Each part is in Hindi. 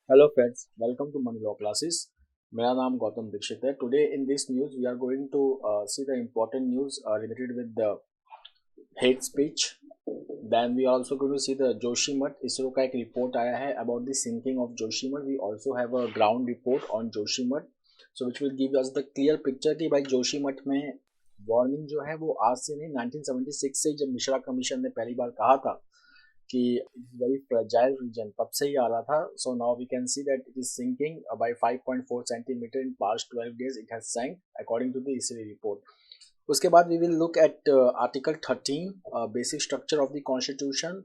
Hello friends, welcome to Money Law Classes. मेरा नाम गौतम दीक्षित है. Today in this news we are going to see the important news related with the hate speech. Then we are also going to see the Joshimath. ISRO का एक report आया है about the sinking of Joshimath. We also have a ground report on Joshimath, so which will give us the clear picture कि भाई जोशीमठ में वार्निंग जो है वो आज से नहीं 1976 से जब मिश्रा कमीशन ने पहली बार कहा था कि इट्स वेरी फ्रेजाइल रीजन तब से ही आ रहा था. So now we can see that it is sinking by 5.4 centimetre in past 12 days. It has sank according to the ISRO report. उसके बाद we will look at article 13 basic structure of the constitution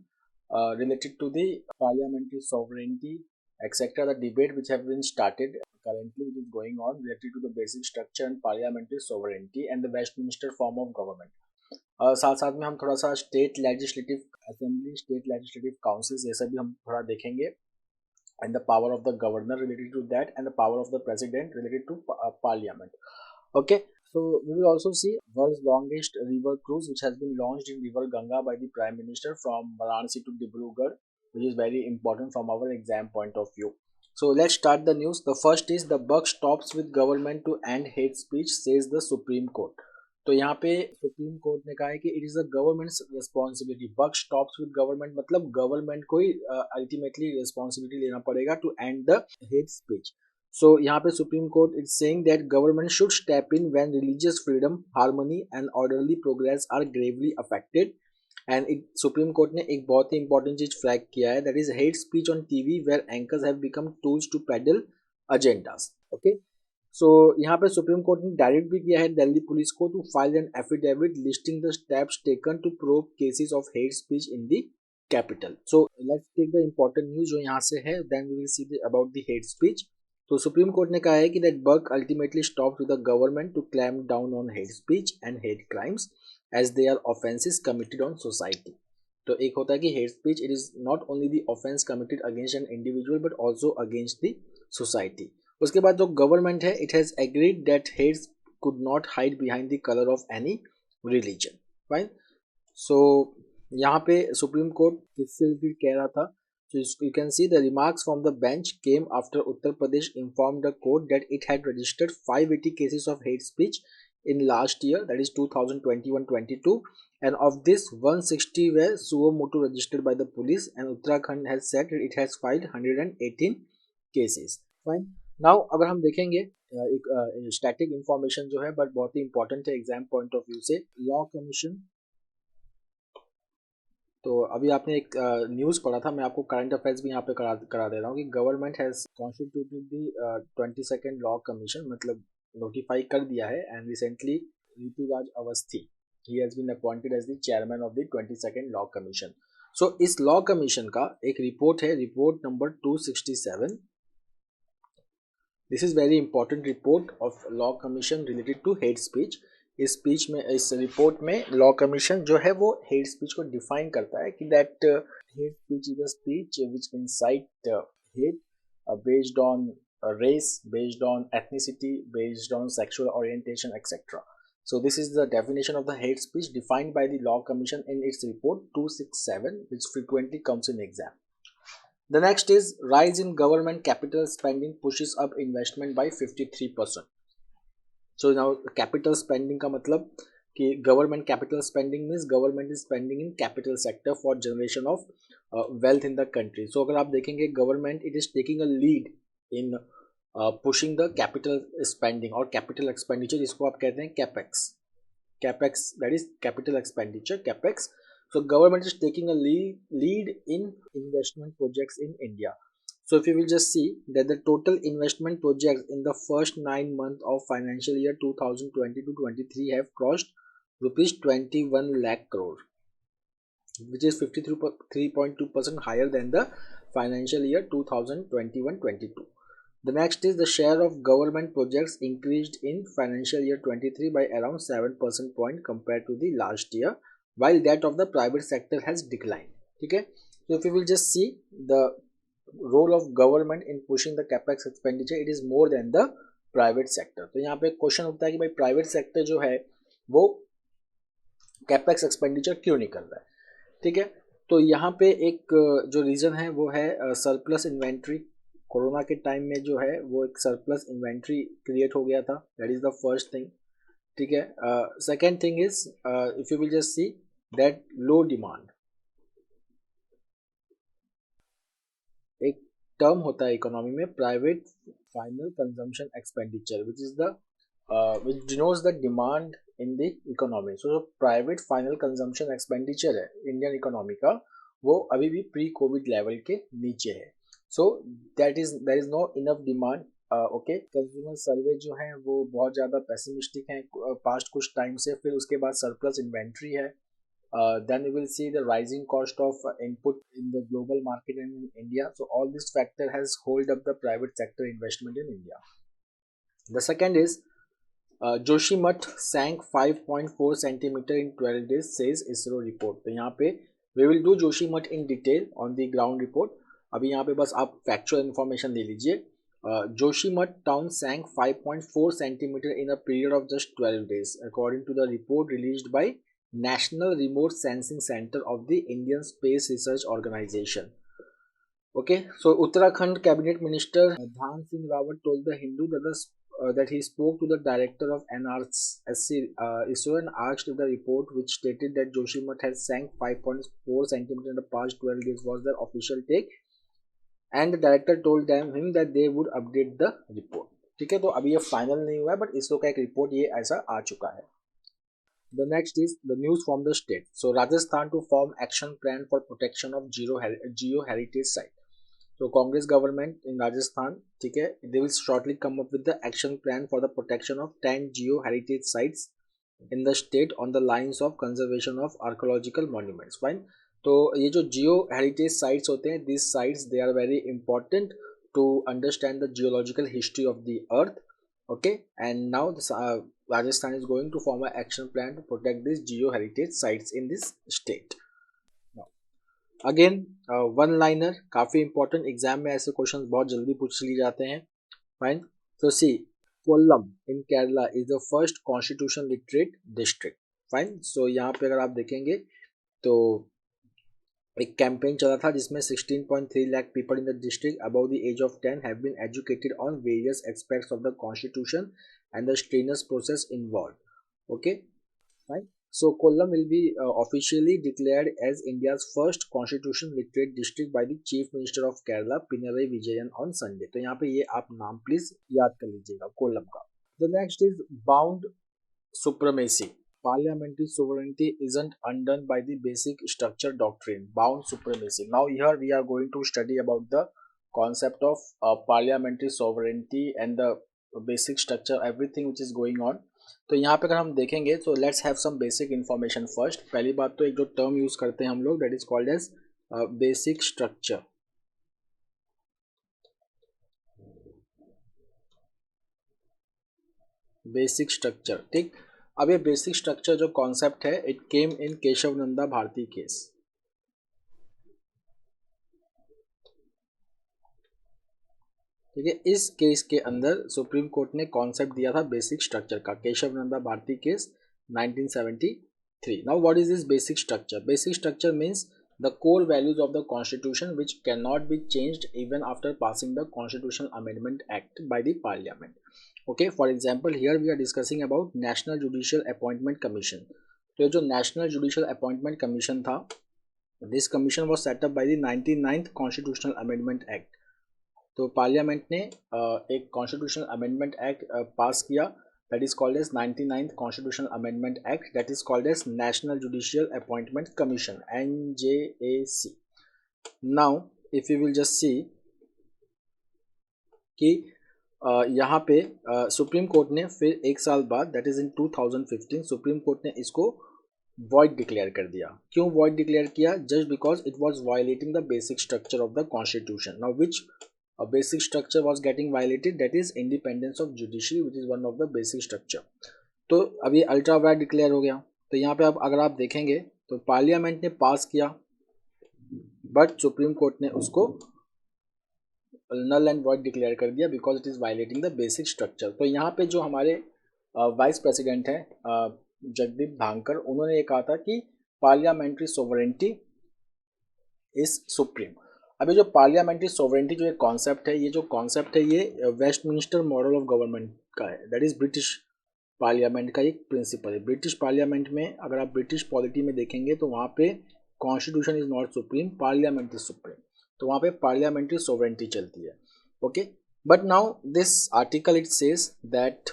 related to the parliamentary sovereignty, etc. The debate which have been started currently, which is going on related to the basic structure and parliamentary sovereignty and the Westminster form of government. साथ साथ में हम थोड़ा सा state legislative assembly, state legislative councils, ये सब भी हम थोड़ा देखेंगे. And the power of the governor related to that and the power of the president related to parliament. Okay, so we will also see world's longest river cruise which has been launched in river Ganga by the Prime Minister from Varanasi to Dibrugarh, which is very important from our exam point of view. So let's start the news. The first is the buck stops with government to end hate speech, says the Supreme Court. तो यहाँ पे सुप्रीम कोर्ट ने कहा है कि it is a government's responsibility. Buck stops with government मतलब गवर्नमेंट को ही अल्टीमेटली रिस्पॉन्सिबिलिटी लेना पड़ेगा to end the hate speech. So यहाँ पे supreme Court is saying that government should step in when religious freedom, harmony and orderly progress are gravely affected. And Supreme court ने एक बहुत ही इंपॉर्टेंट चीज फ्लैग किया है, that is hate speech on TV where anchors have become tools to peddle agendas. Okay, so यहाँ पे सुप्रीम कोर्ट ने डायरेक्ट भी किया है दिल्ली पुलिस को to file an affidavit listing the steps taken to probe cases of hate speech in the capital. So let's take the important news जो यहाँ से है, then we will see about the hate speech. तो सुप्रीम कोर्ट ने कहा है कि that work ultimately stop to the government to clamp down on hate speech and hate crimes as they are offences committed on society. तो एक होता है कि hate speech, it is not only the offence committed against an individual but also against the society. उसके बाद जो गवर्नमेंट है, it has agreed that hate could not hide behind the colour of any religion. Fine. So यहाँ पे सुप्रीम कोर्ट किससे रिलेटेड कह रहा था? So you can see the remarks from the bench came after Uttar Pradesh informed the court that it had registered 580 cases of hate speech in last year, that is 2021-22, and of this 160 were suo motu registered by the police, and Uttarakhand has said that it has filed 118 cases. Fine. Now अगर हम देखेंगे एक स्टैटिक इंफॉर्मेशन जो है बट बहुत ही इंपॉर्टेंट है एग्जाम पॉइंट ऑफ व्यू से, लॉ कमीशन. तो अभी आपने एक न्यूज़ पढ़ा था, मैं आपको करंट अफेयर्स भी यहाँ पे करा दे रहा हूँ कि government has constituted the 22nd law commission, मतलब नोटिफाई कर दिया है. And recently Rituraj Awasthi, he has been appointed as the chairman of the 22nd law commission. So इस लॉ कमीशन का एक रिपोर्ट है, report number 267. This is very important report of law commission related to hate speech. इस स्पीच में, इस रिपोर्ट में लॉ कमीशन जो है वो हेट स्पीच को डिफाइन करता है कि that hate speech is a speech which insight hate based on race, based on ethnicity, based on sexual orientation, etc. So this is the definition of the hate speech defined by the Law Commission in its report 267, which frequently comes in exam. The next is rise in government capital spending pushes up investment by 53%. So now capital spending का मतलब कि government capital spending means government is spending in capital sector for generation of wealth in the country. So अगर आप देखेंगे government it is taking a lead in pushing the capital spending और capital expenditure, जिसको आप कहते हैं capex. Capex, that is capital expenditure, capex. So government is taking a lead in investment projects in India. So if you will just see that the total investment projects in the first 9 months of financial year 2020-23 have crossed rupees 21 lakh crore, which is 53.2% higher than the financial year 2021-22. The next is the share of government projects increased in financial year 23 by around 7% point compared to the last year, while that of the private sector has declined. Okay, so if you will just see the role of government in pushing the capex expenditure, it is more than the private sector. तो यहाँ पे क्वेश्चन उठता है कि भाई प्राइवेट सेक्टर जो है वो कैपेक्स एक्सपेंडिचर क्यों नहीं कर रहा है. ठीक है, तो यहाँ पे एक जो रीज़न है वो है सरप्लस इन्वेंट्री कोरोना के टाइम में जो है वो एक सरप्लस इन्वेंट्री क्रिएट हो गया था, that is the first thing. ठीक है, second thing is if you will just see that low demand, एक टर्म होता है इकोनॉमी में private final consumption expenditure which is the which denotes the demand in the economy. So जो प्राइवेट फाइनल कंजम्पशन एक्सपेंडिचर है इंडियन इकोनॉमी का, वो अभी भी प्री कोविड लेवल के नीचे है। So that is there is no enough demand. Okay, consumer survey जो है वो बहुत ज़्यादा पेसिमिस्टिक है पास्ट कुछ टाइम से, फिर उसके बाद सरप्लस इन्वेंट्री है। Then we will see the rising cost of input in the global market and in India. So all this factor has hold up the private sector investment in India. The second is Joshimath sank 5.4 centimeter in 12 days, says ISRO report. तो यहाँ पे we will do Joshimath in detail on the ground report. अभी यहाँ पे बस आप factual information ले लीजिए। Joshimath town sank 5.4 centimeter in a period of just 12 days, according to the report released by National Remote Sensing Center of the Indian Space Research Organization. Okay, so Uttarakhand Cabinet Minister Dhan Singh Rawat told the Hindu that he spoke to the director of NRSC ISRO and asked if the report, which stated that Joshimath had sank 5.4 centimeter in the past 12 days, was their official take, and the director told him that they would update the report. ठीक है, तो अभी ये फाइनल नहीं हुआ है, बट इसरो का एक रिपोर्ट ये ऐसा आ चुका है। The next is the news from the state. So Rajasthan to form action plan for protection of geo heritage site. So Congress government in Rajasthan, ठीक है, they will shortly come up with the action plan for the protection of 10 geo heritage sites in the state on the lines of conservation of archaeological monuments. Fine. तो ये जो जियो हेरिटेज साइट्स होते हैं, these sites they are very important to understand the geological history of the earth. Okay, and now this, Rajasthan is going to form an action plan to protect these geo heritage sites in this state. Now, again one liner, काफी important, एग्जाम में ऐसे क्वेश्चंस बहुत जल्दी पूछ लिए जाते हैं। Fine, so see, Kollam in Kerala is the first constitution literate district. Fine, so यहाँ पे अगर आप देखेंगे तो एक कैंपेन चला था जिसमें 16.3 lakh people in the district above the age of 10 have been educated on various aspects of the constitution and the strenuous process involve. Okay fine, so Kollam will be officially declared as India's first constitution literate district by the chief minister of Kerala Pinarayi Vijayan on Sunday. तो यहाँ पे ये आप नाम प्लीज याद कर लीजिएगा कोल्लम का। The next is bound supremacy. Parliamentary sovereignty isn't undone by the basic structure doctrine, bound supremacy. Now here we are going to study about the concept of parliamentary sovereignty and the basic structure, everything which is going on. तो यहाँ पे अगर हम देखेंगे तो let's have some basic information first. पहली बात तो एक जो term use करते हैं हम लोग, that is called as basic structure. Basic structure, ठीक। अब ये बेसिक स्ट्रक्चर जो कॉन्सेप्ट है, it came in Kesavananda Bharati case. ठीक है, इस केस के अंदर सुप्रीम कोर्ट ने कॉन्सेप्ट दिया था बेसिक स्ट्रक्चर का, Kesavananda Bharati case 1973। Now what is this basic structure? Basic structure means the core values of the constitution which can not be changed even after passing the constitutional amendment act by the parliament. Okay, for example, here we are discussing about National Judicial Appointment Commission. तो जो National Judicial Appointment Commission था, this commission was set up by the 99th Constitutional Amendment Act. तो पार्लियामेंट ने एक कॉन्स्टिट्यूशनल अमेंडमेंट एक्ट पास किया, that is called as 99th Constitutional Amendment Act, that is called as National Judicial Appointment Commission, NJAC. Now, if you will just see कि यहाँ पे सुप्रीम कोर्ट ने फिर एक साल बाद, that is in 2015, supreme court ने इसको वॉइड डिक्लेयर कर दिया। क्यों वॉइड डिक्लेयर किया? Just because it was violating the basic structure of the constitution. Now which basic structure was getting violated, that is independence of judiciary, which is one of the basic structure. तो अब ये अल्ट्रा वायड डिक्लेयर हो गया। तो यहाँ पे अब अगर आप देखेंगे तो पार्लियामेंट ने पास किया, बट सुप्रीम कोर्ट ने उसको नल एंड वॉइड डिक्लेयर कर दिया because it is violating the basic structure. तो यहाँ पे जो हमारे वाइस प्रेसिडेंट हैं जगदीप धांकर, उन्होंने ये कहा था कि पार्लियामेंट्री सोवरेंटी इज सुप्रीम। अभी जो पार्लियामेंट्री सोवरेंटी जो एक कॉन्सेप्ट है, ये जो कॉन्सेप्ट है ये वेस्टमिनिस्टर मॉडल ऑफ गवर्नमेंट का है, दैट इज ब्रिटिश पार्लियामेंट का एक प्रिंसिपल है। ब्रिटिश पार्लियामेंट में अगर आप ब्रिटिश पॉलिटी में देखेंगे तो वहाँ पे constitution is not supreme, parliament is supreme, तो वहाँ पे पार्लियामेंट्री सोवरेंटी चलती है। Okay, but now this article it says that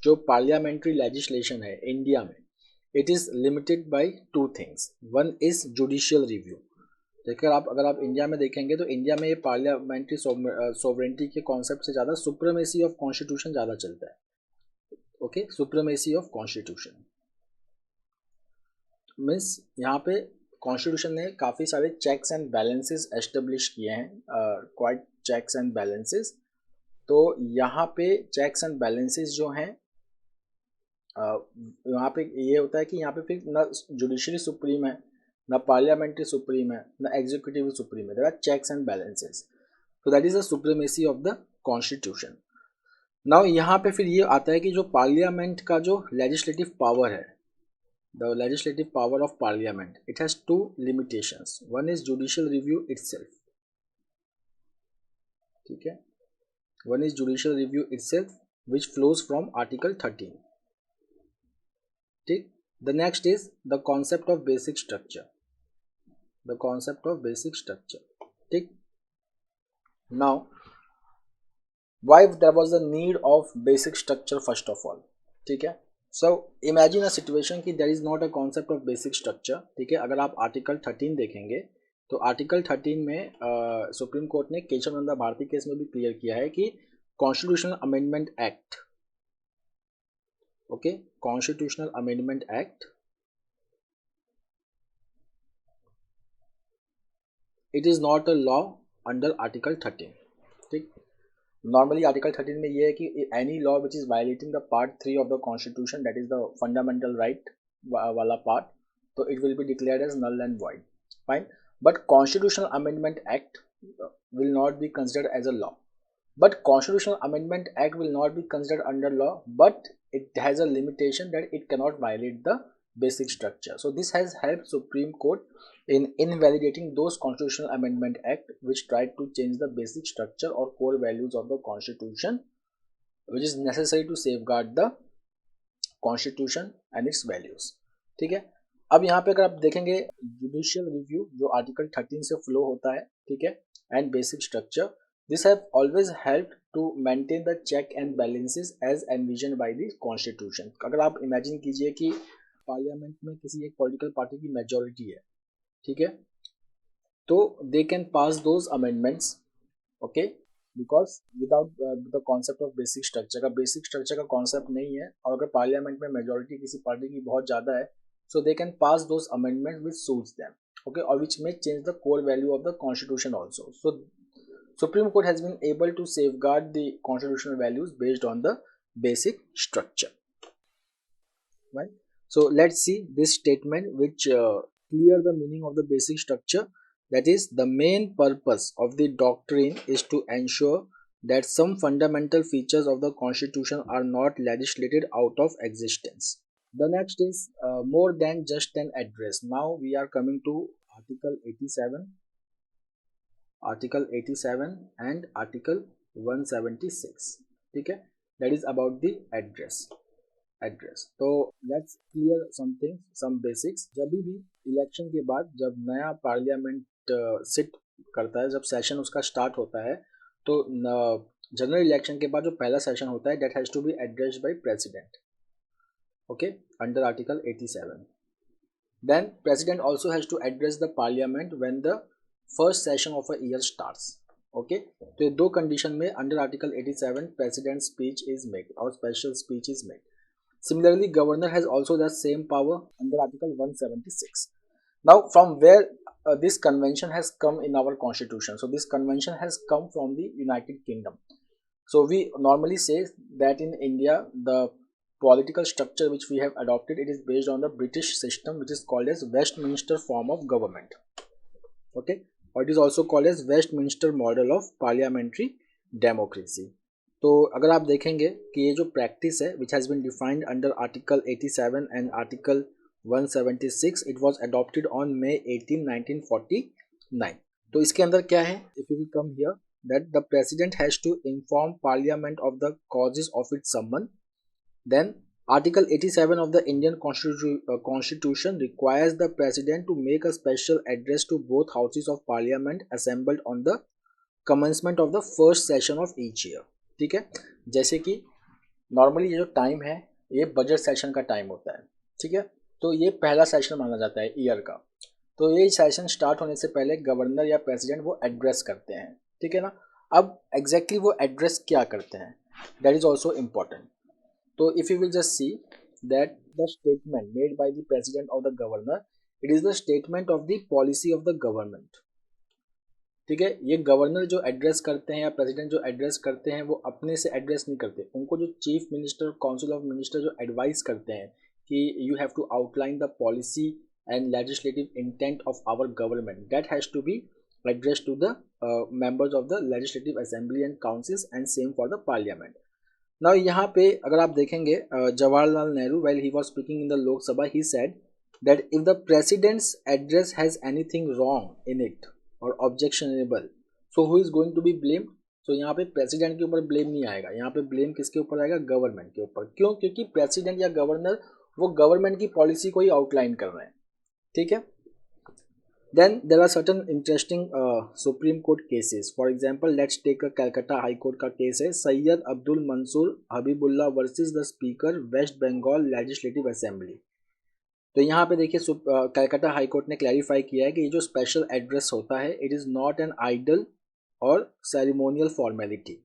जो पार्लियामेंट्री लेजिस्लेशन है इंडिया में, it is limited by two things. One is judicial review. देखिए अगर आप इंडिया में देखेंगे तो इंडिया में ये पार्लियामेंट्री सोवरेंटी के कॉन्सेप्ट से ज़्यादा सुप्रीमेसी ऑफ कॉन्स्टिट्यूशन ज़्यादा चलता है। Okay, supremacy of constitution means यहाँ पे कॉन्स्टिट्यूशन ने काफ़ी सारे चेक्स एंड बैलेंसेस एस्टेब्लिश किए हैं, क्वाइट चेक्स एंड बैलेंसेस। तो यहाँ पे चेक्स एंड बैलेंसेस जो हैं, यहाँ पे ये होता है कि यहाँ पे फिर ना जुडिशरी सुप्रीम है, ना पार्लियामेंट्री सुप्रीम है, ना एग्जीक्यूटिव सुप्रीम है, there are checks and balances. तो that is the supremacy of the constitution. Now यहाँ पे फिर ये आता है कि जो पार्लियामेंट का जो लेजिस्लेटिव पावर है, the legislative power of parliament, it has two limitations. One is judicial review itself, ठीक है, one is judicial review itself which flows from article 13, ठीक। The next is the concept of basic structure, the concept of basic structure, ठीक। Now why there was a need of basic structure first of all, ठीक है। सो इमेजिन अ सिचुएशन कि there is not a concept of basic structure, ठीक है। अगर आप आर्टिकल 13 देखेंगे तो आर्टिकल 13 में सुप्रीम कोर्ट ने केशव नंदा भारती केस में भी क्लियर किया है कि constitutional amendment act, okay, constitutional amendment act, it is not a law under article 13, ठीक। नॉर्मली आर्टिकल 13 में ये है कि any law which is violating the part 3 of the constitution, that is the fundamental right वाला पार्ट, तो it will be declared as null and void, fine. But constitutional amendment act will not be considered as a law, but constitutional amendment act will not be considered under law, but it has a limitation that it cannot violate the basic structure. So this has helped Supreme Court in invalidating those constitutional amendment act which tried to change the basic structure or core values of the constitution, which is necessary to safeguard the constitution and its values, ठीक है। अब यहाँ पे अगर आप देखेंगे जुडिशियल रिव्यू जो आर्टिकल 13 से फ्लो होता है, ठीक है, and basic structure, this have always help to maintain the check and balances as envision by the constitution. अगर आप इमेजिन कीजिए कि पार्लियामेंट में किसी एक पॉलिटिकल पार्टी की मेजोरिटी है, ठीक है, तो they can pass those amendments, okay, because without the concept of basic structure का, बेसिक स्ट्रक्चर का कॉन्सेप्ट नहीं है, और अगर पार्लियामेंट में मेजोरिटी किसी पार्टी की बहुत ज़्यादा है, so they can pass those amendments which suits them, okay, or which may change the core value of the constitution also. So Supreme Court has been able to safeguard the constitutional values based on the basic structure, right? So let's see this statement which clear the meaning of the basic structure, that is the main purpose of the doctrine is to ensure that some fundamental features of the constitution are not legislated out of existence. The next is more than just an address. Now we are coming to Article 87, Article 87 and Article 176, ठीक है, that is about the address. तो let's clear something, some basics. जब भी इलेक्शन के बाद जब नया पार्लियामेंट सिट करता है, जब सेशन उसका स्टार्ट होता है, तो जनरल इलेक्शन के बाद जो पहला सेशन होता है, that has to be addressed by president, okay, under article 87. Then president also has to address the parliament when the first session of a year starts, okay. तो दो कंडीशन में under article 87 president speech is made or special speech is made. Similarly governor has also the same power under article 176. Now from where this convention has come in our constitution? So this convention has come from the United Kingdom. So we normally say that in India the political structure which we have adopted, it is based on the British system which is called as Westminster form of government, okay, or it is also called as Westminster model of parliamentary democracy. तो अगर आप देखेंगे कि ये जो प्रैक्टिस है which has been defined under article 87 and article 176, it was adopted on May 18, 1949. तो इसके अंदर क्या है, if you will come here that the president has to inform parliament of the causes of its summon. Then Article 87 of the Indian Constitution requires the President to make a special address to both houses of Parliament assembled on the commencement of the first session of each year. ठीक है, जैसे कि नॉर्मली ये जो टाइम है ये बजट सेशन का टाइम होता है. ठीक है, तो ये पहला सेशन माना जाता है ईयर का. तो ये सेशन स्टार्ट होने से पहले गवर्नर या प्रेसिडेंट वो एड्रेस करते हैं. ठीक है ना. अब एग्जैक्टली वो एड्रेस क्या करते हैं, that is also important. So if you will just see that the statement made by the president or the governor, it is the statement of the policy of the government. ठीक है, ये गवर्नर जो एड्रेस करते हैं या प्रेसिडेंट जो एड्रेस करते हैं वो अपने से एड्रेस नहीं करते. उनको जो chief minister council of minister जो एडवाइस करते हैं कि you have to outline the policy and legislative intent of our government, that has to be address to the members of the legislative assembly and councils and same for the parliament. Now यहाँ पे अगर आप देखेंगे Jawaharlal Nehru while he was speaking in the Lok Sabha he said that if the president's address has anything wrong in it or objectionable, so who is going to be blamed? So यहाँ पे प्रेसिडेंट के ऊपर ब्लेम नहीं आएगा, यहाँ पे ब्लेम किसके ऊपर आएगा, गवर्नमेंट के ऊपर. क्यों? क्योंकि प्रेसिडेंट या गवर्नर वो गवर्नमेंट की पॉलिसी को ही आउटलाइन कर रहे हैं. ठीक है. Then there are certain interesting Supreme Court cases. For example, let's take a Calcutta High Court का केस है Syed Abdul Mansur Habibullah versus the speaker West Bengal legislative assembly. तो यहाँ पे देखिए कलकत्ता हाई कोर्ट ने क्लैरिफाई किया है कि ये जो स्पेशल एड्रेस होता है it is not an idle और सेरेमोनियल फॉर्मेलिटी.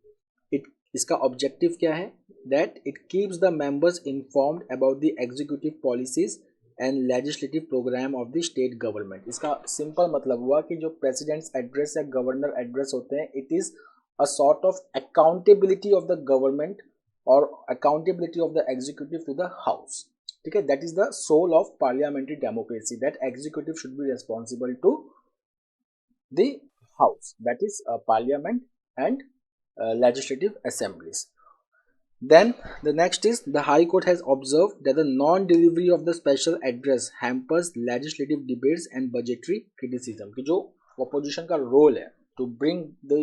इसका ऑब्जेक्टिव क्या है, that it keeps the members informed about the executive policies and legislative program of the state government. इसका सिंपल मतलब हुआ कि जो प्रेसिडेंट्स एड्रेस या गवर्नर एड्रेस होते हैं it is a sort of accountability of the government और accountability of the executive to the house. ठीक है, that is the soul of parliamentary democracy, that executive should be responsible to the house, that is parliament and legislative assemblies. Then the next is the High Court has observed that the non-delivery of the special address hampers legislative debates and budgetary criticism. कि जो opposition का role है to bring the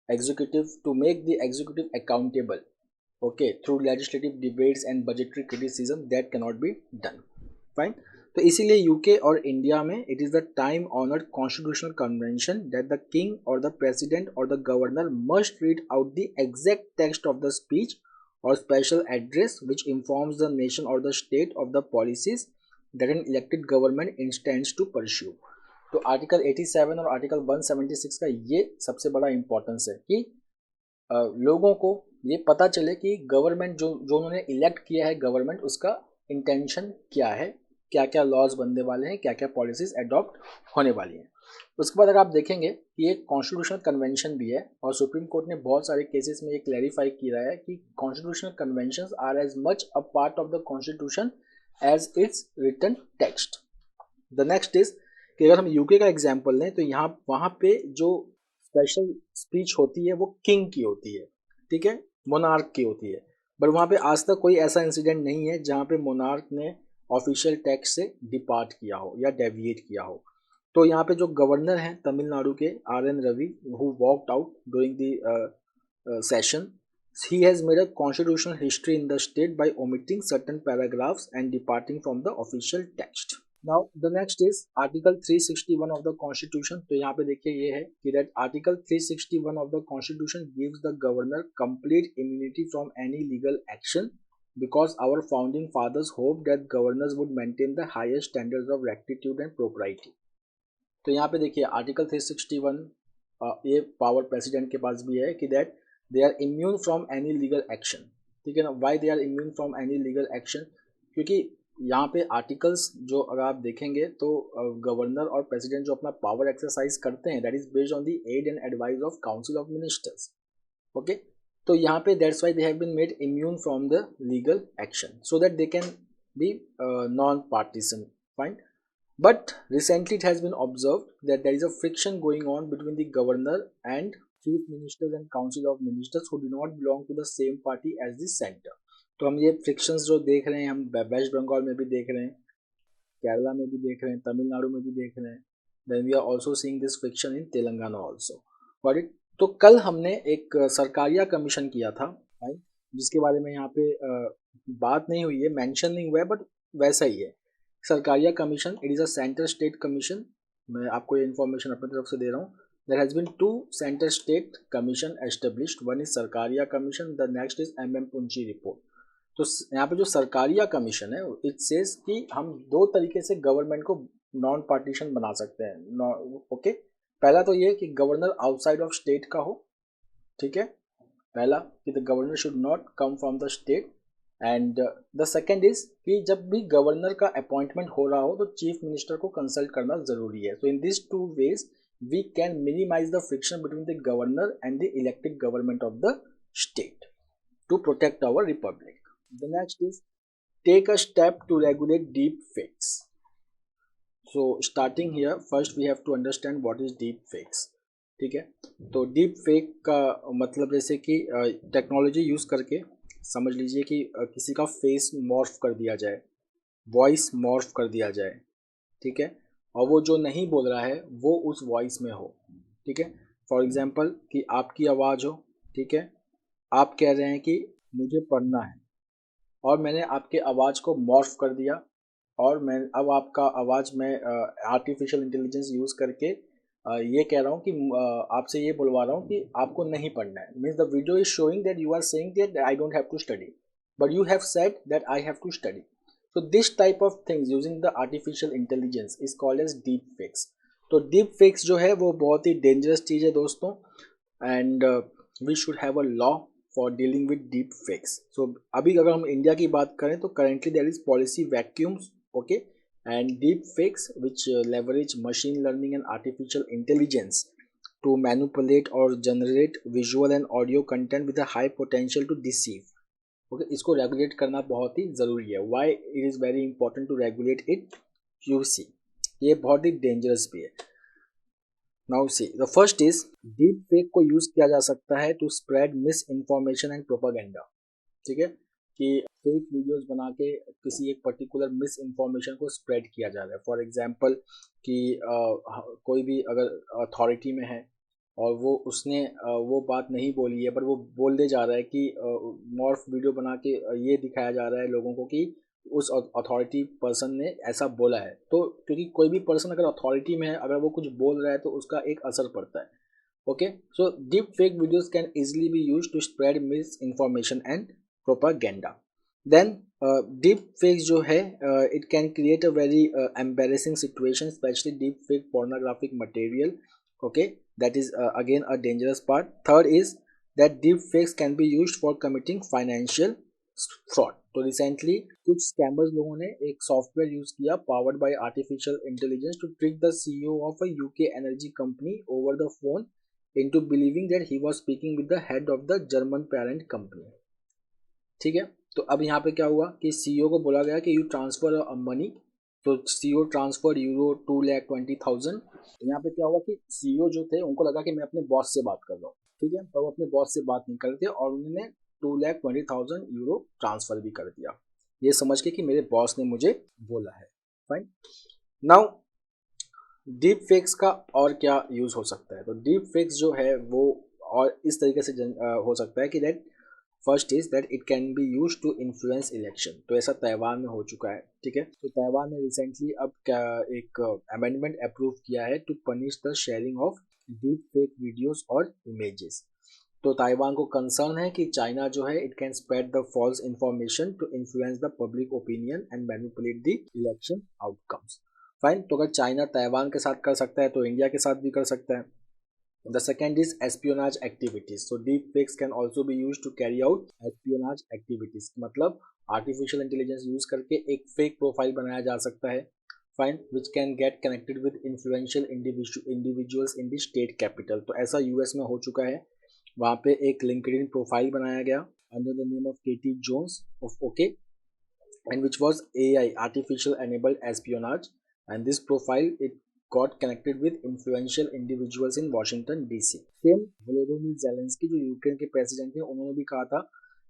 executive, to make the executive accountable, okay, through legislative debates and budgetary criticism, that cannot be done. Fine. तो इसीलिए यूके और इंडिया में it is the time honoured constitutional convention that the king और द प्रेसिडेंट और the governor must read out the exact text of the speech और special address which informs the nation और the state of the policies that an elected government intends to pursue. तो आर्टिकल 87 और आर्टिकल 176 का ये सबसे बड़ा इंपॉर्टेंस है कि लोगों को ये पता चले कि गवर्नमेंट जो उन्होंने इलेक्ट किया है गवर्नमेंट उसका इंटेंशन क्या है, क्या क्या लॉज बनने वाले हैं, क्या क्या पॉलिसीज अडॉप्ट होने वाली हैं. उसके बाद अगर आप देखेंगे कि एक कॉन्स्टिट्यूशनल कन्वेंशन भी है और सुप्रीम कोर्ट ने बहुत सारे केसेस में ये क्लैरिफाई किया है कि constitutional conventions are as much a part of the constitution as its written text. The next is कि अगर हम यूके का एग्जाम्पल लें तो यहाँ वहाँ पे जो स्पेशल स्पीच होती है वो किंग की होती है. ठीक है, मोनार्क की होती है. बट वहाँ पे आज तक कोई ऐसा इंसिडेंट नहीं है जहाँ पे मोनार्क ने ऑफिशियल टैक्स से डिपार्ट किया हो या डेविएट किया हो. तो यहाँ पे जो गवर्नर हैं तमिलनाडु के RN Ravi who walked out during the session, he has made a constitutional history in the state by omitting certain paragraphs and departing from the official text. Now the next is article 361 of the constitution. तो यहाँ पे देखिए ये है कि that article 361 of the constitution gives the governor complete immunity from any legal action because our founding fathers hoped that governors would maintain the highest standards of rectitude and propriety. तो यहाँ पे देखिए आर्टिकल 361 ये पावर प्रेसिडेंट के पास भी है कि that they are immune from any legal action. ठीक है ना. Why they are immune from any legal action? क्योंकि यहाँ पे आर्टिकल्स जो अगर आप देखेंगे तो गवर्नर और प्रेसिडेंट जो अपना पावर एक्सरसाइज करते हैं that is based on the aid and advice of council of ministers. Okay, तो यहाँ पे that's why they have been made immune from the legal action so that they can be nonpartisan. Fine. But recently it has been observed that there is a friction going on between the governor and chief ministers and council of ministers who do not belong to the same party as the center. तो हम ये frictions जो देख रहे हैं हम वेस्ट बंगाल में भी देख रहे हैं, केरला में भी देख रहे हैं, तमिलनाडु में भी देख रहे हैं. Then we are also seeing this friction in Telangana also. Got it. तो कल हमने एक सरकारिया कमीशन किया था भाई, जिसके बारे में यहाँ पे बात नहीं हुई है, मेंशन नहीं हुआ है, बट वैसा ही है। Sarkaria commission, it is a central state commission. मैं आपको ये इन्फॉर्मेशन अपनी तरफ से दे रहा हूँ। There has been 2 central state commission established, one is Sarkaria commission, the next is M Punchhi report. तो यहाँ पे जो सरकारिया कमीशन है, इट सेज कि हम 2 तरीके से गवर्नमेंट को नॉन पार्टीशन बना सकते हैं। ओके, पहला तो ये कि गवर्नर आउटसाइड ऑफ स्टेट का हो, ठीक है, पहला कि the governor should not come from the state. And the second is कि जब भी गवर्नर का अपॉइंटमेंट हो रहा हो तो चीफ मिनिस्टर को कंसल्ट करना जरूरी है। So in this 2 ways we can minimise the friction between the governor and the elected government of the state to protect our republic. The next is take a step to regulate deep fakes. So starting here, first we have to understand what is deep fakes. ठीक है, तो डीप फेक का मतलब जैसे कि टेक्नोलॉजी यूज करके समझ लीजिए कि किसी का फेस मॉर्फ कर दिया जाए, वॉइस मॉर्फ कर दिया जाए, ठीक है, और वो जो नहीं बोल रहा है वो उस वॉइस में हो, ठीक है। फॉर एग्जांपल कि आपकी आवाज़ हो, ठीक है, आप कह रहे हैं कि मुझे पढ़ना है, और मैंने आपके आवाज़ को मॉर्फ कर दिया, और मैं अब आपका आवाज़ मैं आर्टिफिशियल इंटेलिजेंस यूज़ करके ये कह रहा हूँ कि आपसे ये बुलवा रहा हूँ कि आपको नहीं पढ़ना है। Means the video is showing that you are saying that I don't have to study, but you have said that I have to study. So this type of things using the artificial intelligence is called as deep fakes. तो deep fakes जो है वो बहुत ही डेंजरस चीज़ है दोस्तों, and we should have a law for dealing with deep fakes. So अभी अगर हम इंडिया की बात करें तो currently there is policy vacuums, okay, and deep fakes which leverage machine learning and artificial intelligence to manipulate or generate visual and audio content with a high potential to deceive. Okay, इसको रेगुलेट करना बहुत ही ज़रूरी है। Why it is very important to regulate it, you see, ये बहुत ही डेंजरस भी है। Now see the first is deep fake को यूज़ किया जा सकता है to spread misinformation and propaganda, ठीक है, कि फेक वीडियोस बना के किसी एक पर्टिकुलर मिस इन्फॉर्मेशन को स्प्रेड किया जा रहा है। फॉर एग्जांपल कि कोई भी अगर अथॉरिटी में है और वो उसने वो बात नहीं बोली है, पर वो बोल दे जा रहा है कि मॉर्फ वीडियो बना के ये दिखाया जा रहा है लोगों को कि उस अथॉरिटी पर्सन ने ऐसा बोला है। तो क्योंकि कोई भी पर्सन अगर अथॉरिटी में है, अगर वो कुछ बोल रहा है तो उसका एक असर पड़ता है। Okay, so deep fake videos can easily be use to spread misinformation and propaganda. Then deep fake जो है it can create a very embarrassing situation, especially deep fake pornographic material, okay, that is again a dangerous part. Third is that deep fakes can be used for committing financial fraud. तो रिसेंटली कुछ स्कैमर्स लोगों ने एक सॉफ्टवेयर यूज किया powered by artificial intelligence to trick the CEO of a UK energy company over the phone into believing that he was speaking with the head of the German parent company, ठीक है। तो अब यहाँ पे क्या हुआ कि सीईओ को बोला गया कि यू ट्रांसफर मनी, तो सीईओ ट्रांसफर यूरो 2,20,000। यहाँ पे क्या हुआ कि सीईओ जो थे उनको लगा कि मैं अपने बॉस से बात कर रहा हूँ, ठीक है, पर वो अपने बॉस से बात नहीं करते और उन्होंने 2,20,000 यूरो ट्रांसफर भी कर दिया, ये समझ के कि मेरे बॉस ने मुझे बोला है। फाइन, नाउ डीप फेक्स का और क्या यूज हो सकता है। तो डीप फेक्स जो है वो और इस तरीके से हो सकता है कि that first is that it can be use to influence election. तो ऐसा ताइवान में हो चुका है, ठीक है। तो ताइवान ने रिसेंटली अब क्या एक अमेंडमेंट अप्रूव किया है to punish the sharing of deep fake videos और इमेजेस। तो ताइवान को कंसर्न है कि चाइना जो है it can spread the false information to influence the public opinion and manipulate the election outcomes. Fine, तो अगर चाइना ताइवान के साथ कर सकता है तो इंडिया के साथ भी कर सकता है। The second is espionage activities. So deep fakes can also be used to carry out espionage activities. मतलब artificial intelligence use करके एक fake profile बनाया जा सकता है, fine, which can get connected with influential individuals in the state capital. तो ऐसा US में हो चुका है, वहाँ पे एक LinkedIn profile बनाया गया under the name of Katie Jones of OK, and which was AI, artificial enabled espionage, and this profile it got connected with influential individuals in Washington DC. Same Volodymyr Zelensky जो यूक्रेन के प्रेसिडेंट थे, उन्होंने भी कहा था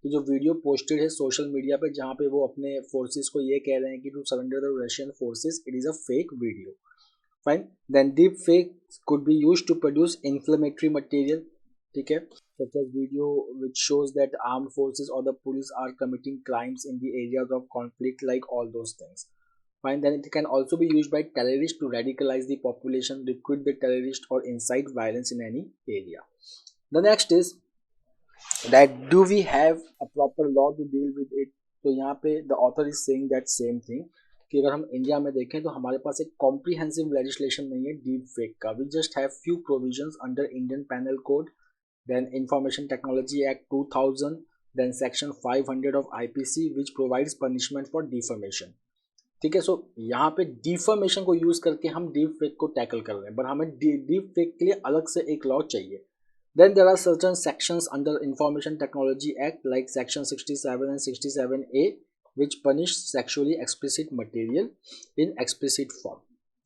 कि जो वीडियो पोस्टेड है सोशल मीडिया पे जहाँ पे वो अपने फोर्सेस को ये कह रहे हैं कि to surrender the Russian forces, it is a fake video. Fine. Then deep fake could be used to produce inflammatory material, ठीक है, such as video which shows that armed forces or the police are committing crimes in the areas of conflict, like all those things. Fine. Then it can also be used by terrorists to radicalize the population, recruit the terrorists, or incite violence in any area. The next is that do we have a proper law to deal with it? तो यहाँ पे the author is saying that same thing कि अगर हम इंडिया में देखें तो हमारे पास एक कॉम्प्रिहेंसिव लेजिस्लेशन नहीं है डीप फेक का. We just have few provisions under Indian penal code, then information technology act 2000, then section 500 of IPC which provides punishment for deformation. ठीक है. सो यहाँ पे डिफॉर्मेशन को यूज करके हम डीप फेक को टैकल कर रहे हैं, बट हमें डीप फेक के लिए अलग से एक लॉ चाहिए. Then there are certain sections under Information Technology Act like section 67 and 67A which punish sexually explicit material in explicit form.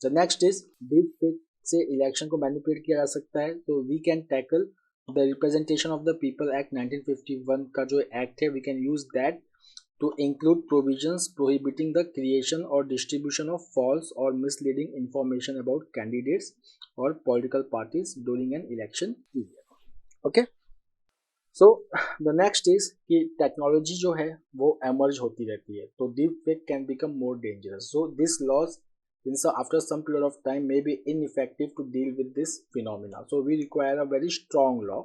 The next is deepfake से election को manipulate किया जा सकता है. तो we can tackle the Representation of the People Act 1951 का जो act है, we can use that to include provisions prohibiting the creation or distribution of false or misleading information about candidates or political parties during an election period. Okay. So the next is कि टेक्नोलॉजी जो है वो एमर्ज होती रहती है, तो deep fake can become more dangerous. So this laws in after some period of time may be ineffective to deal with this phenomena. So we require a very strong law,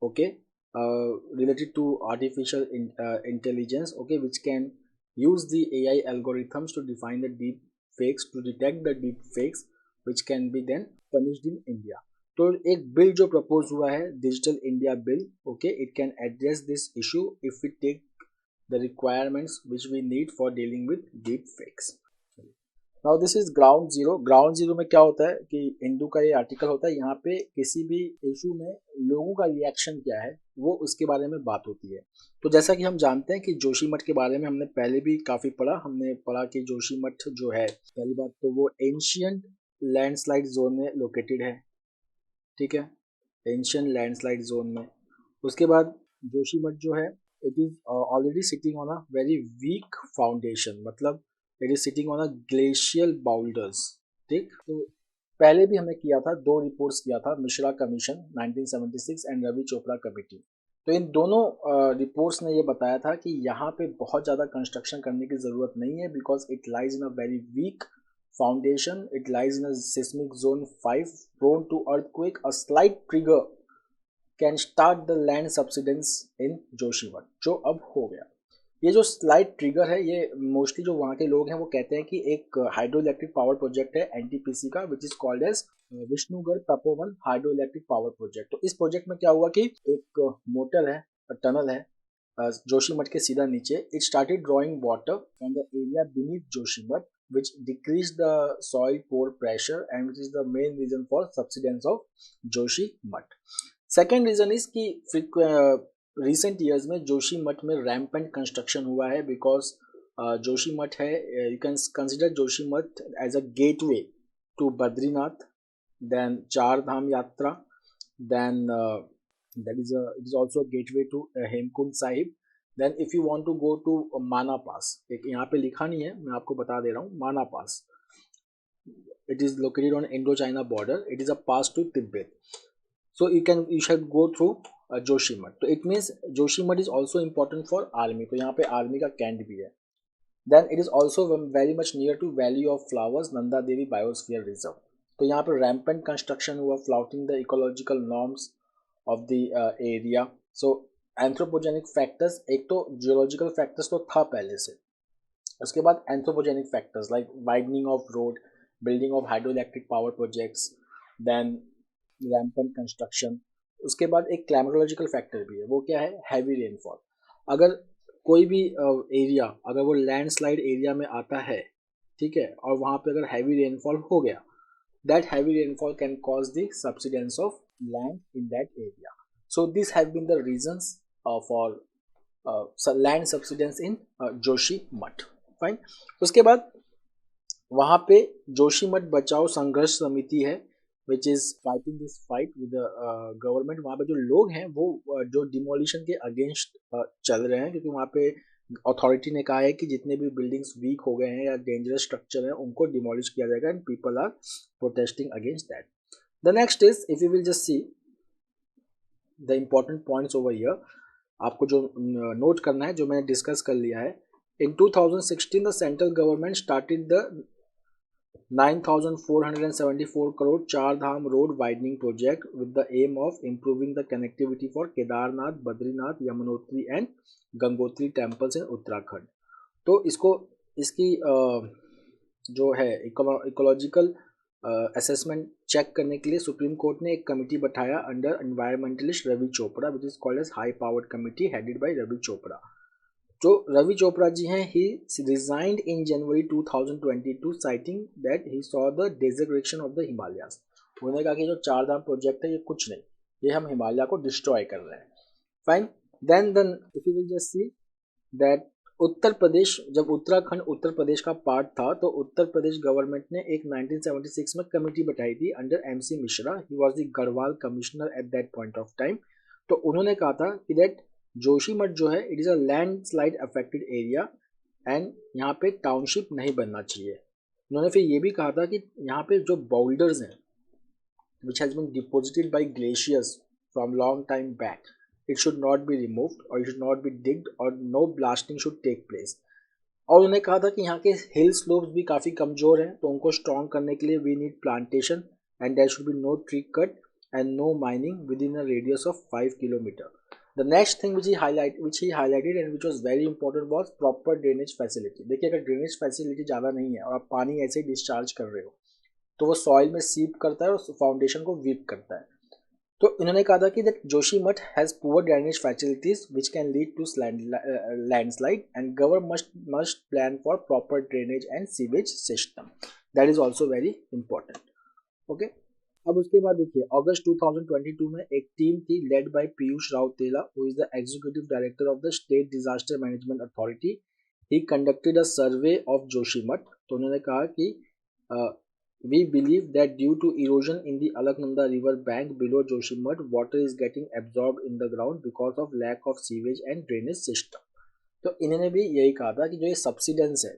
okay, related to artificial intelligence, okay, which can use the AI algorithms to define the deep fakes, to detect the deep fakes, which can be then punished in India. तो एक बिल जो प्रपोज हुआ है digital India bill, okay, it can address this issue if we take the requirements which we need for dealing with deep fakes. Now this is ground zero. Ground zero में क्या होता है कि हिंदू का ये आर्टिकल होता है, यहाँ पे किसी भी इशू में लोगों का रिएक्शन क्या है वो उसके बारे में बात होती है. तो जैसा कि हम जानते हैं कि जोशीमठ के बारे में हमने पहले भी काफ़ी पढ़ा. हमने पढ़ा कि जोशीमठ जो है, पहली बात तो वो एंशियंट लैंडस्लाइड जोन में लोकेटेड है, ठीक है, एंशियंट लैंडस्लाइड जोन में. उसके बाद जोशीमठ जो है it is already sitting on a very weak foundation, मतलब it is sitting on a glacial boulders. ठीक. तो पहले भी हमने किया था, 2 रिपोर्ट्स किया था, Mishra commission 1976 and Ravi Chopra committee. तो इन दोनों रिपोर्ट्स ने ये बताया था कि यहाँ पे बहुत ज़्यादा कंस्ट्रक्शन करने की ज़रूरत नहीं है because it lies in a very week foundation. It lies in a seismic zone 5 prone to earthquake. A slight trigger can start the land subsidence in Joshimath, जो अब हो गया. ये जो स्लाइड ट्रिगर है ये मोस्टली जो वहाँ के लोग हैं वो कहते हैं कि एक हाइड्रो इलेक्ट्रिक पावर प्रोजेक्ट है एनटीपीसी का which is called as Vishnugad Tapovan hydro electric power project. तो इस प्रोजेक्ट में क्या हुआ कि एक मोटर है, टनल है जोशीमठ के सीधा नीचे. It started drawing water from the area beneath Joshimath which decrease the soil pore pressure and which is the main reason for subsidence of Joshimath. Second reason is कि recent years में जोशीमठ में rampant construction हुआ है because जोशीमठ है, you can consider Joshimath as a gateway to Badrinath, then चार धाम यात्रा, then it is also a gateway to Hemkund Sahib. Then if you want to go to Mana pass, एक यहाँ पे लिखा नहीं है, मैं आपको बता दे रहा हूँ, Mana pass, it is located on Indo China border, it is a pass to Tibet. So you should go through Joshimath. तो it means Joshimath is also important for army, तो यहाँ पे आर्मी का कैंट भी है. Then it is also very much near to valley of flowers Nanda Devi biosphere reserve. तो यहाँ पे रैम्पेंट कंस्ट्रक्शन हुआ flouting the ecological norms of the area. So anthropogenic factors, एक तो जियोलॉजिकल फैक्टर्स तो था पहले से, उसके बाद anthropogenic factors like widening of road, building of hydro electric power projects, then rampant construction. उसके बाद एक क्लाइमेटोलॉजिकल फैक्टर भी है, वो क्या है, हैवी रेनफॉल. अगर कोई भी एरिया अगर वो लैंडस्लाइड एरिया में आता है, ठीक है, और वहाँ पे अगर हैवी रेनफॉल हो गया, that heavy rainfall can cause the subsidence of land in that area. So this have been the reasons for land subsidence in Joshimath. Fine. उसके बाद वहाँ पे जोशीमठ बचाओ संघर्ष समिति है which is fighting this fight with government. वहाँ पे जो लोग हैं वो जो डिमोलिशन के अगेंस्ट चल रहे हैं, क्योंकि वहाँ पे अथॉरिटी ने कहा है कि जितने भी बिल्डिंग्स वीक हो गए हैं या डेंजरस स्ट्रक्चर हैं उनको डिमोलिश किया जाएगा and people are protesting against that. The next is if you will just see the important points over here, आपको जो नोट करना है जो मैंने डिस्कस कर लिया है. इन 2016 the central government started the 9,474 crore Char Dham road widening project with the aim of improving the connectivity for Kedarnath, Badrinath, Yamunotri and Gangotri temples in Uttarakhand. तो इसकी जो है इकोलॉजिकल असेसमेंट चेक करने के लिए सुप्रीम कोर्ट ने एक कमेटी बैठाया under environmentalist Ravi Chopra which is called as high powered committee headed by Ravi Chopra. जो रवि चोपड़ा जी हैं he resigned in January 2022 citing that he saw the disgradation of the Himalayas. उन्होंने कहा कि जो चार धाम प्रोजेक्ट है ये कुछ नहीं, ये हम हिमालय को डिस्ट्रॉय कर रहे हैं. Fine. Then if you will just see that Uttar Pradesh, जब उत्तराखंड उत्तर प्रदेश का पार्ट था तो उत्तर प्रदेश गवर्नमेंट ने एक 1976 में कमेटी बैठाई थी under MC Mishra. He was the Garhwal commissioner at that point of time. तो उन्होंने कहा था कि दैट जोशीमठ जो है it is a landslide affected area and यहाँ पे टाउनशिप नहीं बनना चाहिए. उन्होंने फिर ये भी कहा था कि यहाँ पे जो बाउल्डर्स हैं which has been deposited by glaciers from long time back, it should not be removed or it should not be digged or no blasting should take place. और उन्होंने कहा था कि यहाँ के हिल स्लोप्स भी काफ़ी कमज़ोर हैं तो उनको स्ट्रॉन्ग करने के लिए we need plantation and there should be no tree cut and no mining within a radius of 5 kilometre. The next thing which he highlighted and which was very important was proper drainage facility. देखिए अगर ड्रेनेज फैसिलिटी ज़्यादा नहीं है और आप पानी ऐसे ही डिस्चार्ज कर रहे हो तो वो सॉइल में सीप करता है और फाउंडेशन को वीक करता है. तो इन्होंने कहा था कि that Joshimath has poor drainage facilities which can lead to landslide and government must plan for proper drainage and sewage system. That is also very important. Okay. अब उसके बाद देखिए अगस्त 2022 में एक टीम थी led by Piyush Rautela who is the executive director of the state disaster management authority. He conducted a survey of Joshimath. तो उन्होंने कहा कि we believe that due to erosion in the Alaknanda river bank below Joshimath, water is getting absorbed in the ground because of lack of sewage and drainage system. तो इन्होंने भी यही कहा था कि जो ये subsidence है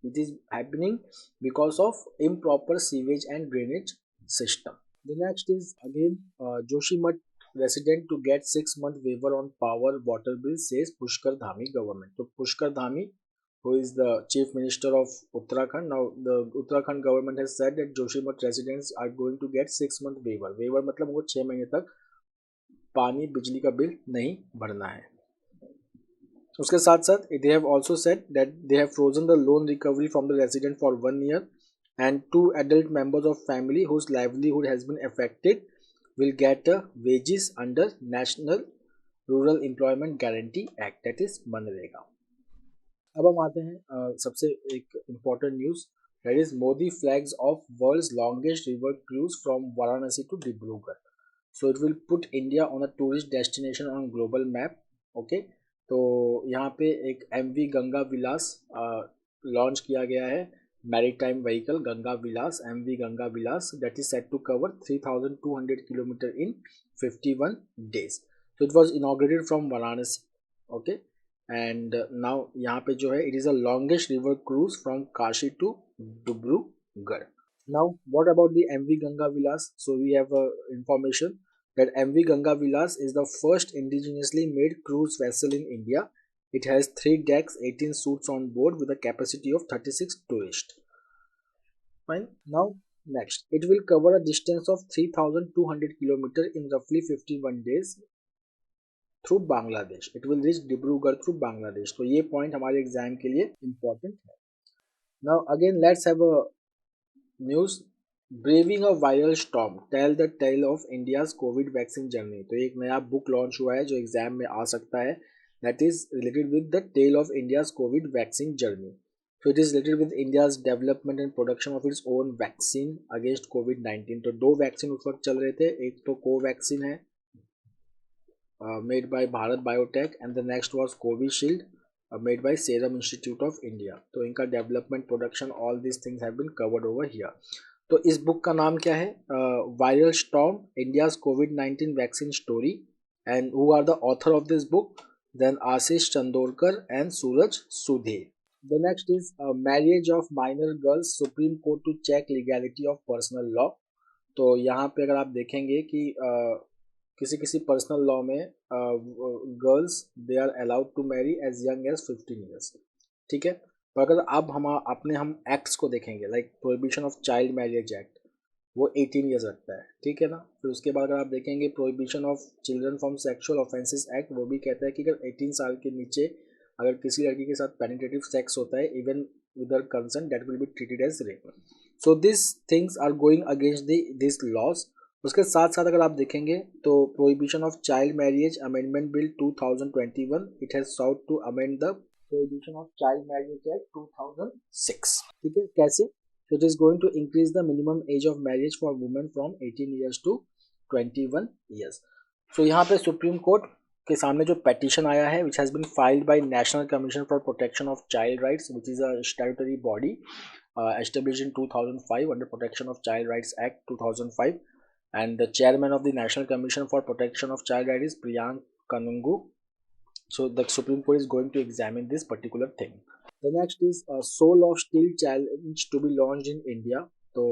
it is happening because of improper sewage and drainage system. The next is again Joshimath resident to get 6-month waiver on power water bill says Pushkar Dhami government. तो Pushkar Dhami who is the chief minister of Uttarakhand. Now the Uttarakhand government has said that Joshimath residents are going to get 6-month waiver. Waiver मतलब वो 6 महीने तक पानी बिजली का बिल नहीं भरना है. उसके साथ साथ they have also said that they have frozen the loan recovery from the resident for 1 year and 2 adult members of family whose livelihood has been affected will get a wages under National Rural Employment Guarantee Act, that is MNREGA. अब हम आते हैं सबसे एक important news that is Modi flags off world's longest river cruise from Varanasi to Dibrugarh. So it will put India on a tourist destination on global map. Okay. तो यहाँ पे एक MV गंगा विलास लॉन्च किया गया है maritime vehicle Ganga Vilas MV Ganga Vilas that is set to cover 3,200 kilometre in 51 days. So it was inaugurated from Varanasi. Okay. And now यहाँ पे जो है it is a longest river cruise from Kashi to Dibrugarh. Now what about the MV Ganga Vilas. So we have information that MV Ganga Vilas is the first indigenously made cruise vessel in India. It has 3 decks, 18 suites on board with a capacity of 36 tourists. Fine. Now next, it will cover a distance of 3,200 km in roughly 51 days through Bangladesh. It will reach Dibrugarh through Bangladesh. तो ये पॉइंट हमारे एग्जाम के लिए इम्पोर्टेंट है. Now again let's have a news braving a viral storm tell the tale of India's covid vaccine journey. तो एक नया बुक लॉन्च हुआ है जो एग्जाम में आ सकता है that is related with the tale of India's covid vaccine journey. So it is related with India's development and production of its own vaccine against COVID-19. तो 2 वैक्सीन उस वक्त चल रहे थे. एक तो कोवैक्सीन है made by Bharat Biotech and the next was Covishield made by Serum Institute of India. तो इनका development production all these things have been covered over here. तो इस बुक का नाम क्या है? Viral Storm India's COVID-19 Vaccine Story. And who are the author of this book? then Ashish Chandorkar and Suraj Sudhe. The next is marriage of minor girls, Supreme Court to check legality of personal law. तो यहाँ पे अगर आप देखेंगे कि किसी किसी पर्सनल लॉ में girls they are allowed to marry as young as 15 years, ठीक है। पर अगर अब हम एक्ट्स को देखेंगे, like prohibition of child marriage act, वो 18 ईयर्स रखता है, ठीक है ना। फिर उसके बाद अगर आप देखेंगे prohibition of children from sexual offences act, वो भी कहता है कि अगर 18 साल के नीचे अगर किसी लड़की के साथ पेनिट्रेटिव सेक्स होता है even with her consent, that will be treated as rape. So this things are going against this laws. उसके साथ साथ अगर आप देखेंगे तो prohibition of child marriage amendment bill 2021, it has sought to amend the prohibition of child marriage act 2006, ठीक है। कैसे? So it is going to increase the minimum age of marriage for women from 18 years to 21 years. So यहाँ पे सुप्रीम कोर्ट के सामने जो पेटिशन आया है which has been filed by National Commission for Protection of Child Rights, which is a statutory body established in 2005 under Protection of Child Rights Act 2005, and the chairman of the National Commission for Protection of Child Rights is Priyank Kanungu. So the Supreme Court is going to examine this particular thing. The next is a Soul of Steel challenge to be launched in India. So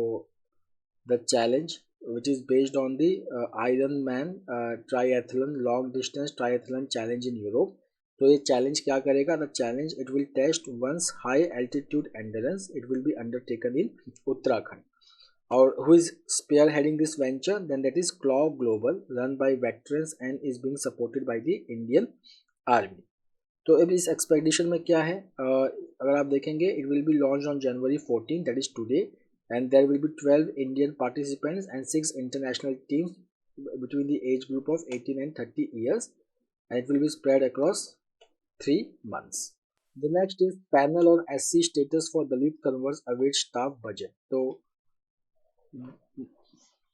the challenge, which is based on the Ironman triathlon, long distance triathlon challenge in Europe. तो ये challenge क्या करेगा? The challenge, it will test one's high altitude endurance. It will be undertaken in Uttarakhand. Or who is spearheading this venture? Then that is Claw Global, run by veterans and is being supported by the Indian Army. तो अब इस एक्सपेडिशन में क्या है, अगर आप देखेंगे it will be launch on January 14, that is today, and there will be 12 Indian participants and 6 international teams between the age group of 18 and 30 years, and it will be spread across 3 months. The next is panel on SC status for Dalit converts await staff budget. So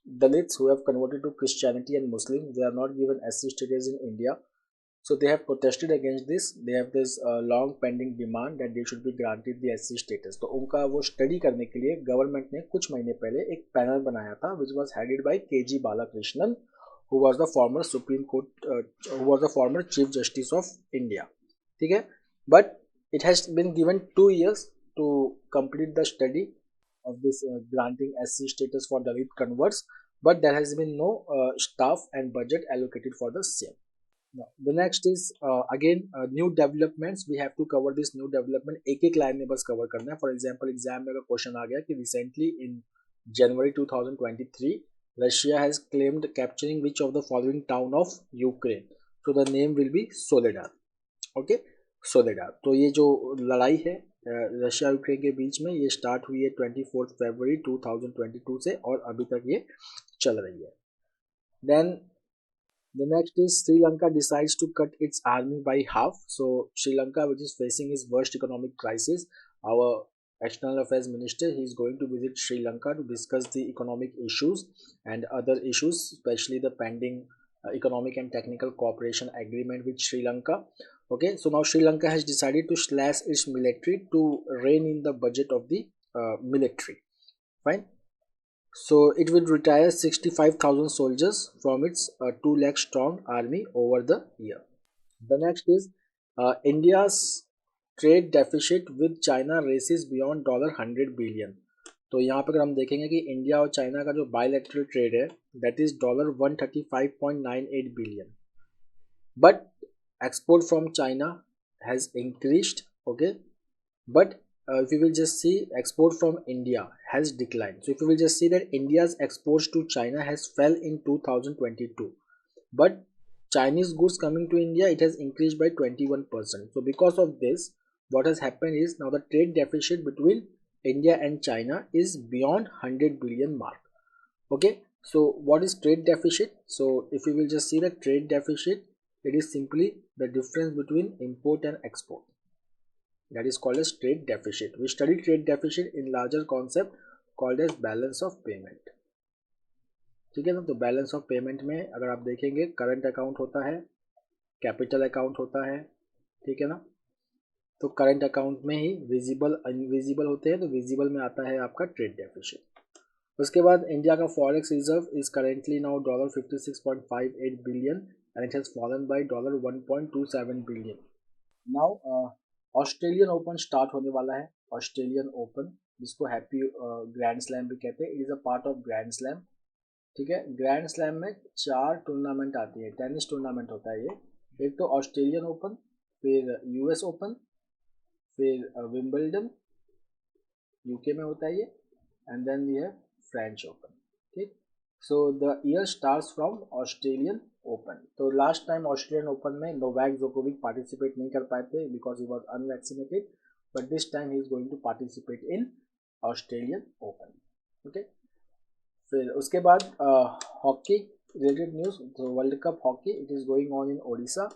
Dalits who have converted to Christianity and Muslim, they are not given SC status in India. So they have protested against this. They have this long pending demand that they should be granted the SC status. तो उनका वो स्टडी करने के लिए गवर्नमेंट ने कुछ महीने पहले एक पैनल बनाया था which was headed by KG Balakrishnan, who was the former Supreme Court, who was the former Chief Justice of India, ठीक है। But it has been given 2 years to complete the study of this granting SC status for Dalit converts, but there has been no staff and budget allocated for the same. Now, the next is again new developments. We have to cover this new development एक एक लाइन में बस कवर करना है। फॉर एग्जाम्पल एग्जाम में अगर क्वेश्चन आ गया कि recently in January 2023 Russia has claimed capturing which of the following town of Ukraine, so the name will be Soledar, okay, Soledar. तो ये जो लड़ाई है रशिया यूक्रेन के बीच में, ये स्टार्ट हुई है 24 फरवरी 2022 से और अभी तक ये चल रही है। Then the next is Sri Lanka decides to cut its army by half. So Sri Lanka, which is facing its worst economic crisis, our external affairs minister, he is going to visit Sri Lanka to discuss the economic issues and other issues, especially the pending economic and technical cooperation agreement with Sri Lanka. Okay, so now Sri Lanka has decided to slash its military to rein in the budget of the military. Fine. So it will retire 65,000 soldiers from its 2 lakh strong army over the year. The next is India's trade deficit with China races beyond $100 billion. तो यहाँ पर अगर हम देखेंगे कि इंडिया और चाइना का जो बायलैटरल ट्रेड है that is $135.98 billion, but export from China has increased, okay, but if you will just see export from India has declined. So if you will just see that India's exports to China has fell in 2022, but Chinese goods coming to India, it has increased by 21%. So because of this, what has happened is now the trade deficit between India and China is beyond 100 billion mark. Okay, so what is trade deficit? So if you will just see the trade deficit, it is simply the difference between import and export. That is called as trade deficit. We study trade deficit in larger concept called as balance of payment, ठीक है ना। तो बैलेंस ऑफ पेमेंट में अगर आप देखेंगे करंट अकाउंट होता है, कैपिटल अकाउंट होता है, ठीक है ना। तो करंट अकाउंट में ही विजिबल इनविजिबल होते हैं, तो विजिबल में आता है आपका ट्रेड डेफिसिट। उसके बाद इंडिया का forex reserve is currently now $56.58 billion and it has fallen by $1.27 billion. Now Australian open start होने वाला है. ऑस्ट्रेलियन ओपन, जिसको हैप्पी ग्रैंड स्लैम भी कहते हैं, it is a part of grand slam. ठीक है, ग्रैंड स्लैम में 4 टूर्नामेंट आती है, टेनिस टूर्नामेंट होता है ये. एक तो ऑस्ट्रेलियन ओपन, फिर यूएस ओपन, फिर विंबलडन यूके में होता है ये, एंड देन ये फ्रेंच ओपन. ठीक, so the year starts from Australian open. तो लास्ट टाइम ऑस्ट्रेलियन ओपन में नोवाक जोकोविक पार्टिसिपेट नहीं कर पाए थे because he was unvaccinated, but this time he is going to participate in Australian open. Okay, फिर उसके बाद हॉकी रिलेटेड न्यूज़. तो world cup hockey it is going on in Odisha.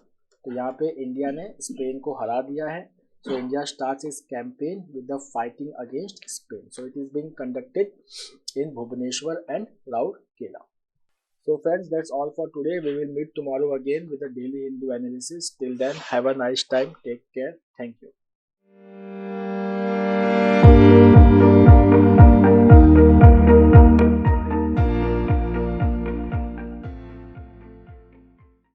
तो यहाँ पे इंडिया ने स्पेन को हरा दिया है. So India starts its campaign with the fighting against Spain. So it is being conducted in Bhubaneswar and Rourkela. So friends, that's all for today. We will meet tomorrow again with a daily Hindu analysis. Till then, have a nice time. Take care. Thank you.